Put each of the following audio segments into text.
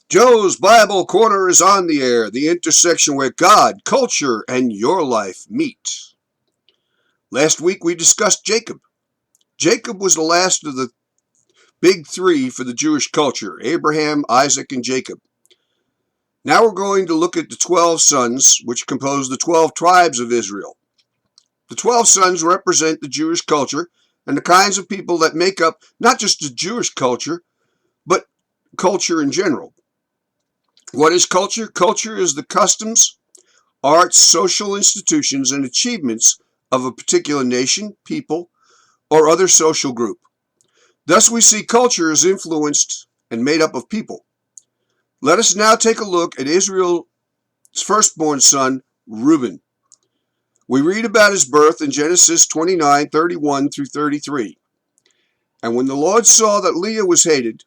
Joe's Bible Corner is on the air, the intersection where God, culture, and your life meet. Last week we discussed Jacob. Jacob was the last of the big three for the Jewish culture: Abraham, Isaac, and Jacob. Now we're going to look at the 12 sons, which compose the 12 tribes of Israel. The 12 sons represent the Jewish culture and the kinds of people that make up not just the Jewish culture, but culture in general. What is culture? Culture is the customs, arts, social institutions, and achievements of a particular nation, people, or other social group. Thus we see culture is influenced and made up of people. Let us now take a look at Israel's firstborn son, Reuben. We read about his birth in Genesis 29:31 through 33. And when the Lord saw that Leah was hated,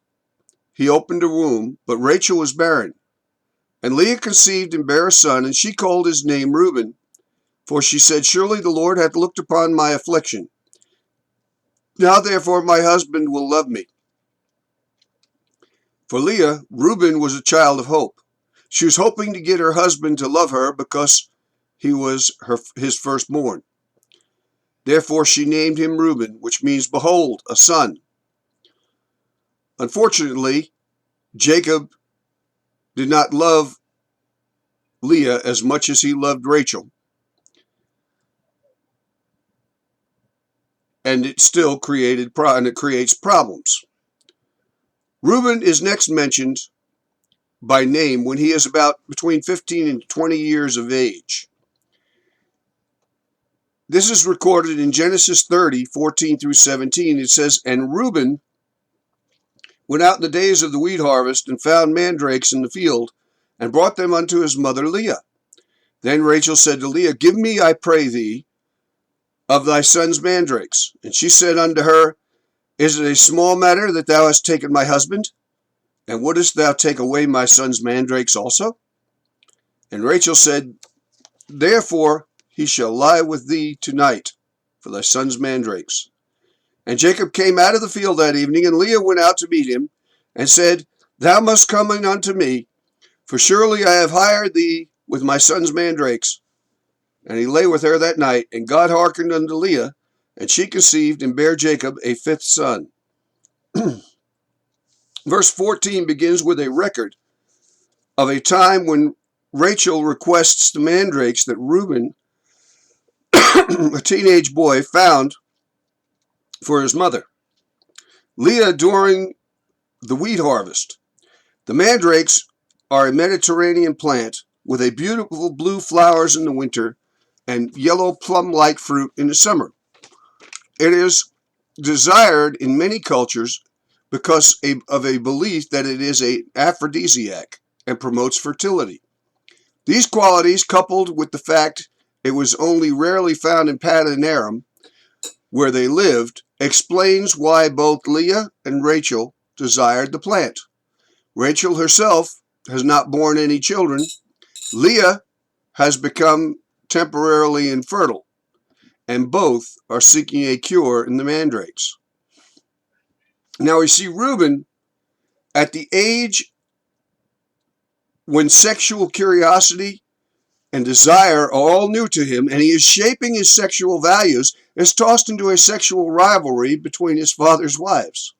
he opened her womb, but Rachel was barren. And Leah conceived and bare a son, and she called his name Reuben, for she said, Surely the Lord hath looked upon my affliction. Now therefore my husband will love me. For Leah, Reuben was a child of hope. She was hoping to get her husband to love her because he was his firstborn. Therefore she named him Reuben, which means, behold, a son. Unfortunately, Jacob did not love Leah as much as he loved Rachel. And it still creates problems. Reuben is next mentioned by name when he is about between 15 and 20 years of age. This is recorded in Genesis 30:14 through 17. It says, And Reuben went out in the days of the wheat harvest and found mandrakes in the field, and brought them unto his mother Leah. Then Rachel said to Leah, Give me, I pray thee, of thy son's mandrakes. And she said unto her, Is it a small matter that thou hast taken my husband? And wouldest thou take away my son's mandrakes also? And Rachel said, Therefore he shall lie with thee tonight for thy son's mandrakes. And Jacob came out of the field that evening, and Leah went out to meet him, and said, Thou must come in unto me, for surely I have hired thee with my son's mandrakes. And he lay with her that night, and God hearkened unto Leah, and she conceived and bare Jacob a fifth son. Verse 14 begins with a record of a time when Rachel requests the mandrakes that Reuben, a teenage boy, found for his mother. Leah during the wheat harvest. The mandrakes are a Mediterranean plant with a beautiful blue flowers in the winter and yellow plum-like fruit in the summer. It is desired in many cultures because of a belief that it is an aphrodisiac and promotes fertility. These qualities, coupled with the fact it was only rarely found in Paddan Aram, where they lived, explains why both Leah and Rachel desired the plant. Rachel herself has not borne any children. Leah has become temporarily infertile, and both are seeking a cure in the mandrakes. Now we see Reuben at the age when sexual curiosity and desire are all new to him, and he is shaping his sexual values, is tossed into a sexual rivalry between his father's wives.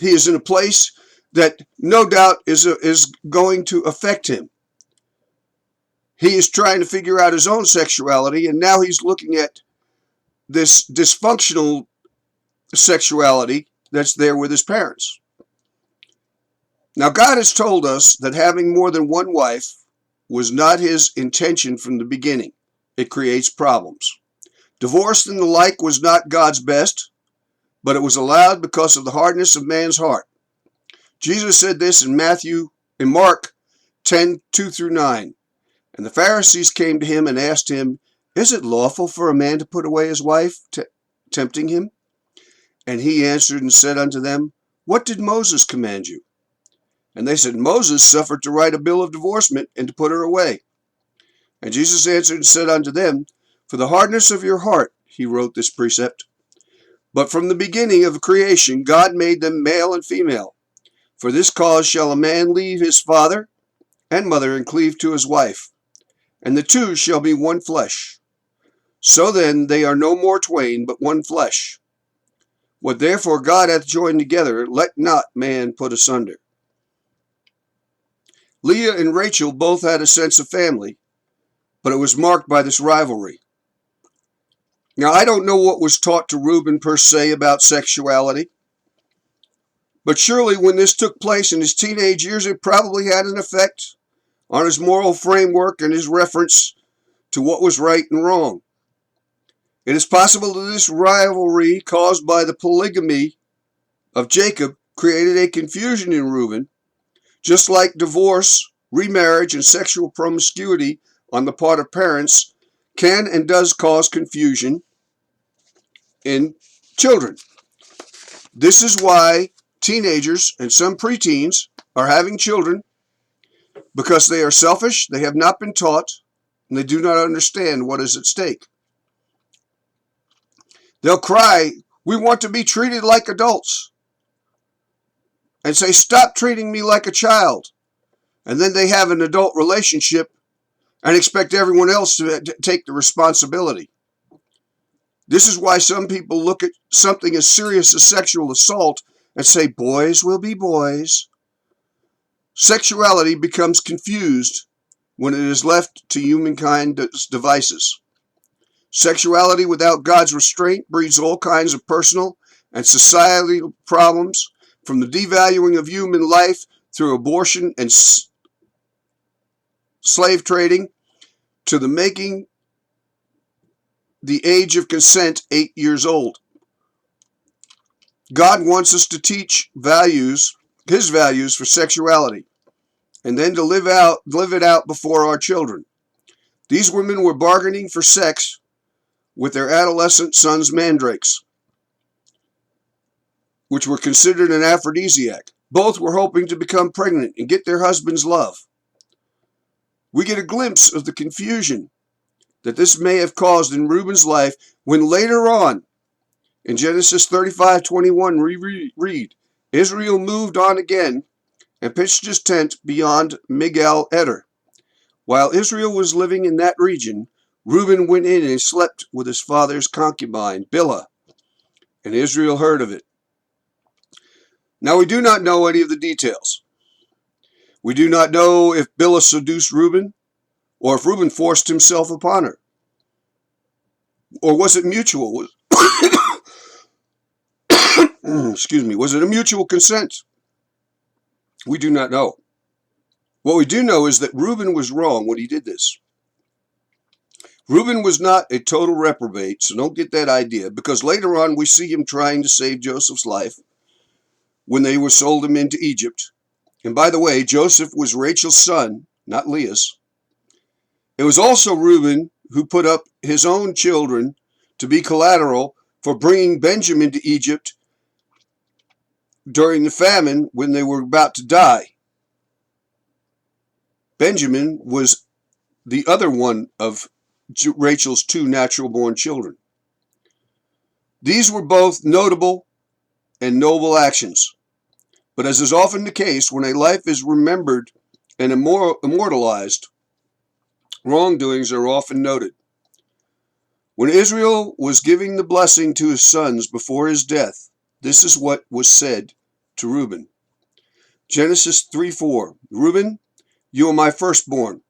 He is in a place that no doubt is going to affect him. He is trying to figure out his own sexuality, and now he's looking at this dysfunctional sexuality that's there with his parents. Now, God has told us that having more than one wife was not his intention from the beginning. It creates problems. Divorce and the like was not God's best, but it was allowed because of the hardness of man's heart. Jesus said this in Mark 10:2 through 9. And the Pharisees came to him and asked him, Is it lawful for a man to put away his wife, tempting him? And he answered and said unto them, What did Moses command you? And they said, Moses suffered to write a bill of divorcement and to put her away. And Jesus answered and said unto them, For the hardness of your heart he wrote this precept. But from the beginning of creation God made them male and female. For this cause shall a man leave his father and mother, and cleave to his wife, and the two shall be one flesh. So then they are no more twain, but one flesh. What therefore God hath joined together, let not man put asunder. Leah and Rachel both had a sense of family, but it was marked by this rivalry. Now, I don't know what was taught to Reuben per se about sexuality, but surely when this took place in his teenage years, it probably had an effect on his moral framework and his reference to what was right and wrong. It is possible that this rivalry caused by the polygamy of Jacob created a confusion in Reuben, just like divorce, remarriage, and sexual promiscuity on the part of parents can and does cause confusion in children. This is why teenagers and some preteens are having children, because they are selfish, they have not been taught, and they do not understand what is at stake. They'll cry, "We want to be treated like adults," and say, "Stop treating me like a child." And then they have an adult relationship and expect everyone else to take the responsibility. This is why some people look at something as serious as sexual assault and say, "Boys will be boys." Sexuality becomes confused when it is left to humankind's devices. Sexuality without God's restraint breeds all kinds of personal and societal problems, from the devaluing of human life through abortion and slave trading to the making the age of consent 8 years old. God wants us to teach his values for sexuality, and then to live it out before our children. These women were bargaining for sex with their adolescent sons' mandrakes, which were considered an aphrodisiac. Both were hoping to become pregnant and get their husband's love. We get a glimpse of the confusion that this may have caused in Reuben's life when later on, in Genesis 35:21, we read, Israel moved on again and pitched his tent beyond Migdal Eder. While Israel was living in that region, Reuben went in and slept with his father's concubine, Bilhah, and Israel heard of it. Now we do not know any of the details. We do not know if Bilhah seduced Reuben, or if Reuben forced himself upon her. Or was it mutual? Excuse me. Was it a mutual consent? We do not know. What we do know is that Reuben was wrong when he did this. Reuben was not a total reprobate, so don't get that idea, because later on we see him trying to save Joseph's life when they were sold him into Egypt. And by the way, Joseph was Rachel's son, not Leah's. It was also Reuben who put up his own children to be collateral for bringing Benjamin to Egypt during the famine when they were about to die. Benjamin was the other one of Rachel's two natural-born children. These were both notable and noble actions. But as is often the case, when a life is remembered and immortalized, wrongdoings are often noted. When Israel was giving the blessing to his sons before his death, this is what was said to Reuben. Genesis 3:4, Reuben, you are my firstborn,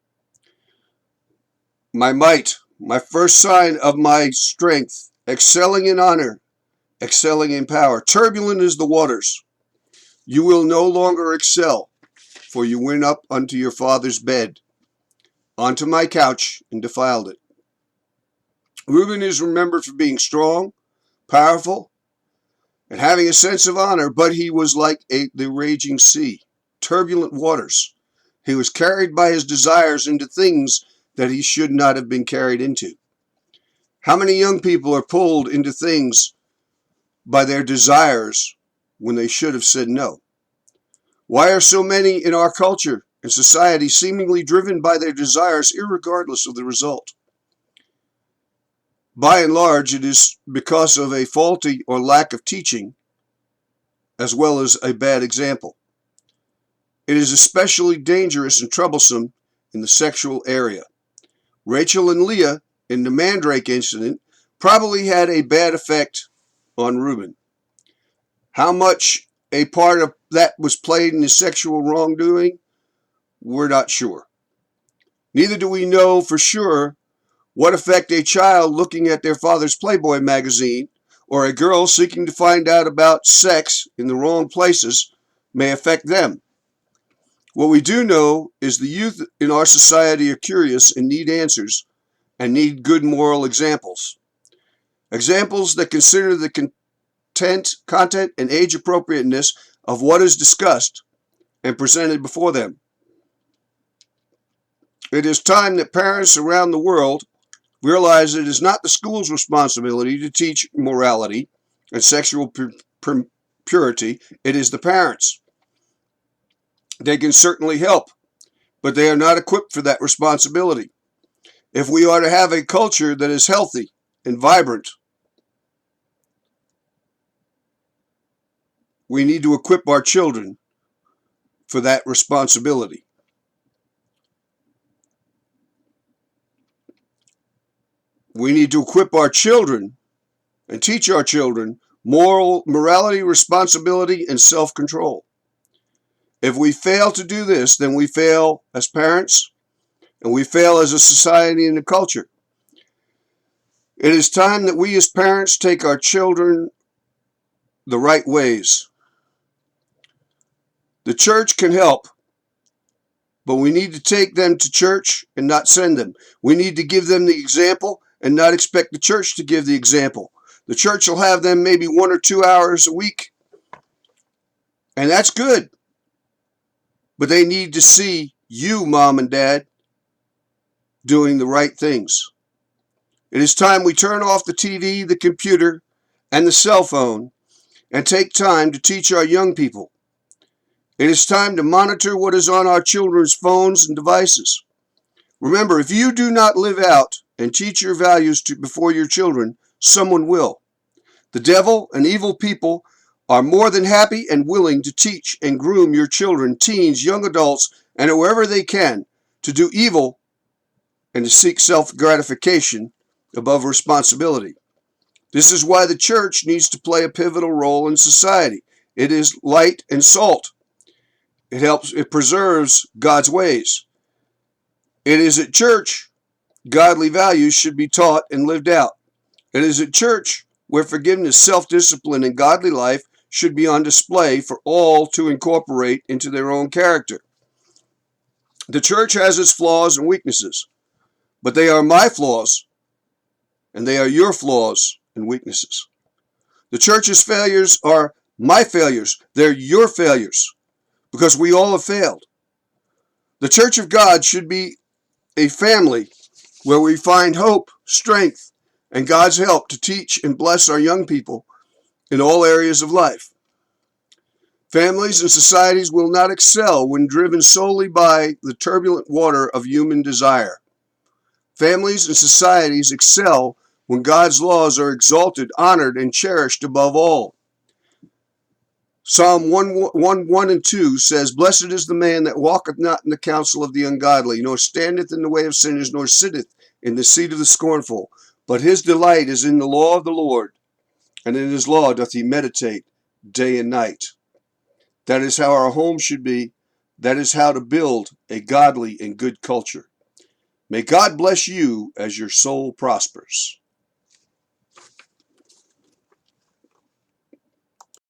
my might, my first sign of my strength, excelling in honor, excelling in power. Turbulent as the waters, you will no longer excel, for you went up unto your father's bed, onto my couch, and defiled it. Reuben is remembered for being strong, powerful, and having a sense of honor, but he was like the raging sea, turbulent waters. He was carried by his desires into things that he should not have been carried into. How many young people are pulled into things by their desires when they should have said no? Why are so many in our culture and society seemingly driven by their desires irregardless of the result? By and large, it is because of a faulty or lack of teaching, as well as a bad example. It is especially dangerous and troublesome in the sexual area. Rachel and Leah, in the mandrake incident, probably had a bad effect on Reuben. How much a part of that was played in his sexual wrongdoing, we're not sure. Neither do we know for sure what effect a child looking at their father's Playboy magazine or a girl seeking to find out about sex in the wrong places may affect them. What we do know is the youth in our society are curious and need answers and need good moral examples. Examples that consider the content and age appropriateness of what is discussed and presented before them. It is time that parents around the world realize it is not the school's responsibility to teach morality and sexual purity. It is the parents. They can certainly help, but they are not equipped for that responsibility. If we are to have a culture that is healthy and vibrant, we need to equip our children for that responsibility. We need to equip our children and teach our children morality, responsibility, and self-control. If we fail to do this, then we fail as parents, and we fail as a society and a culture. It is time that we as parents take our children the right ways. The church can help, but we need to take them to church and not send them. We need to give them the example and not expect the church to give the example. The church will have them maybe 1 or 2 hours a week, and that's good. But they need to see you, mom and dad, doing the right things. It is time we turn off the TV, the computer, and the cell phone and take time to teach our young people. It is time to monitor what is on our children's phones and devices. Remember, if you do not live out and teach your values before your children, someone will. The devil and evil people are more than happy and willing to teach and groom your children, teens, young adults, and whoever they can to do evil and to seek self-gratification above responsibility. This is why the church needs to play a pivotal role in society. It is light and salt. It preserves God's ways. It is at church godly values should be taught and lived out. It is at church where forgiveness, self-discipline, and godly life should be on display for all to incorporate into their own character. The church has its flaws and weaknesses, but they are my flaws, and they are your flaws and weaknesses. The church's failures are my failures. They're your failures, because we all have failed. The Church of God should be a family where we find hope, strength, and God's help to teach and bless our young people in all areas of life. Families and societies will not excel when driven solely by the turbulent water of human desire. Families and societies excel when God's laws are exalted, honored, and cherished above all. Psalm 1:1 and 2 says, "Blessed is the man that walketh not in the counsel of the ungodly, nor standeth in the way of sinners, nor sitteth in the seat of the scornful. But his delight is in the law of the Lord, and in his law doth he meditate day and night." That is how our home should be. That is how to build a godly and good culture. May God bless you as your soul prospers.